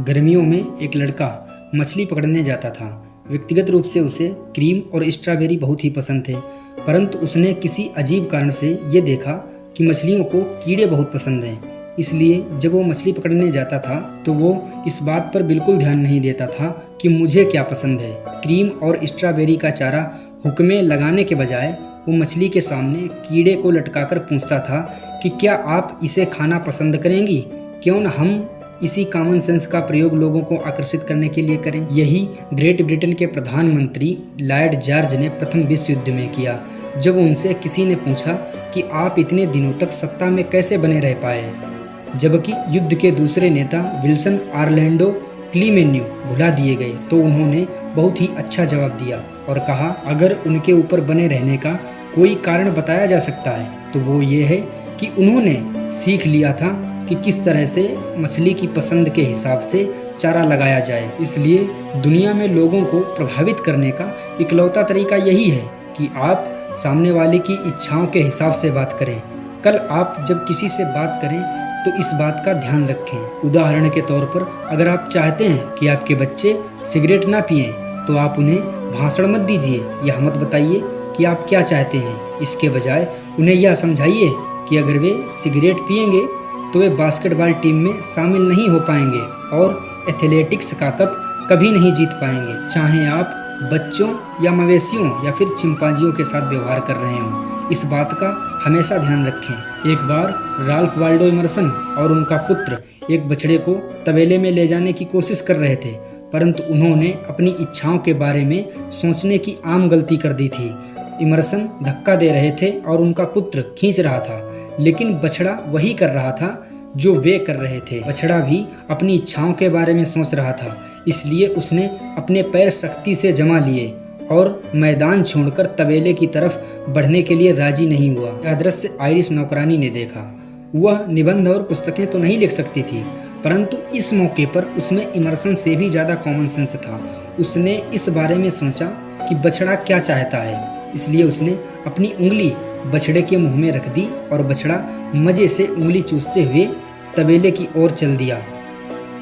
गर्मियों में एक लड़का मछली पकड़ने जाता था। व्यक्तिगत रूप से उसे क्रीम और स्ट्रॉबेरी बहुत ही पसंद थे, परंतु उसने किसी अजीब कारण से ये देखा कि मछलियों को कीड़े बहुत पसंद हैं। इसलिए जब वो मछली पकड़ने जाता था तो वो इस बात पर बिल्कुल ध्यान नहीं देता था कि मुझे क्या पसंद है। क्रीम और स्ट्रॉबेरी का चारा हुक में लगाने के बजाय वो मछली के सामने कीड़े को लटकाकर पूछता था कि क्या आप इसे खाना पसंद करेंगी? क्यों न हम इसी कॉमन सेंस का प्रयोग लोगों को आकर्षित करने के लिए करें। यही ग्रेट ब्रिटेन के प्रधानमंत्री लॉर्ड जॉर्ज ने प्रथम विश्व युद्ध में किया, जब उनसे किसी ने पूछा कि आप इतने दिनों तक सत्ता में कैसे बने रह पाए, जबकि युद्ध के दूसरे नेता विल्सन ऑरलैंडो क्लीमेन्यू भुला दिए गए, तो उन्होंने बहुत ही अच्छा जवाब दिया और कहा अगर उनके ऊपर बने रहने का कोई कारण बताया जा सकता है तो वो ये है कि उन्होंने सीख लिया था कि किस तरह से मछली की पसंद के हिसाब से चारा लगाया जाए। इसलिए दुनिया में लोगों को प्रभावित करने का इकलौता तरीका यही है कि आप सामने वाले की इच्छाओं के हिसाब से बात करें। कल आप जब किसी से बात करें तो इस बात का ध्यान रखें। उदाहरण के तौर पर अगर आप चाहते हैं कि आपके बच्चे सिगरेट ना पिएं तो आप उन्हें भाषण मत दीजिए, यह मत बताइए कि आप क्या चाहते हैं। इसके बजाय उन्हें यह समझाइए कि अगर वे सिगरेट पिएंगे तो वे बास्केटबॉल टीम में शामिल नहीं हो पाएंगे और एथलेटिक्स का कप कभी नहीं जीत पाएंगे। चाहे आप बच्चों या मवेशियों या फिर चिंपांजियों के साथ व्यवहार कर रहे हों, इस बात का हमेशा ध्यान रखें। एक बार राल्फ वाल्डो इमर्सन और उनका पुत्र एक बछड़े को तबेले में ले जाने की कोशिश कर रहे थे, परंतु उन्होंने अपनी इच्छाओं के बारे में सोचने की आम गलती कर दी थी। इमर्सन धक्का दे रहे थे और उनका पुत्र खींच रहा था, लेकिन बछड़ा वही कर रहा था जो वे कर रहे थे। बछड़ा भी अपनी इच्छाओं के बारे में सोच रहा था, इसलिए उसने अपने पैर सख्ती से जमा लिए और मैदान छोड़कर तबेले की तरफ बढ़ने के लिए राजी नहीं हुआ। यह दृश्य आयरिश नौकरानी ने देखा। वह निबंध और पुस्तकें तो नहीं लिख सकती थी, परंतु इस मौके पर उसमें इमर्सन से भी ज़्यादा कॉमन सेंस था। उसने इस बारे में सोचा कि बछड़ा क्या चाहता है, इसलिए उसने अपनी उंगली बछड़े के मुंह में रख दी और बछड़ा मज़े से उंगली चूसते हुए तबेले की ओर चल दिया।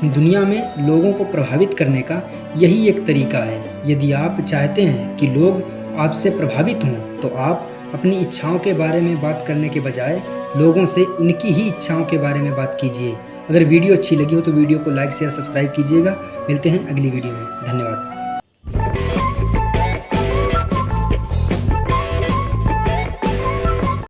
दुनिया में लोगों को प्रभावित करने का यही एक तरीका है। यदि आप चाहते हैं कि लोग आपसे प्रभावित हों तो आप अपनी इच्छाओं के बारे में बात करने के बजाय लोगों से उनकी ही इच्छाओं के बारे में बात कीजिए। अगर वीडियो अच्छी लगी हो तो वीडियो को लाइक शेयर सब्सक्राइब कीजिएगा। मिलते हैं अगली वीडियो में। धन्यवाद।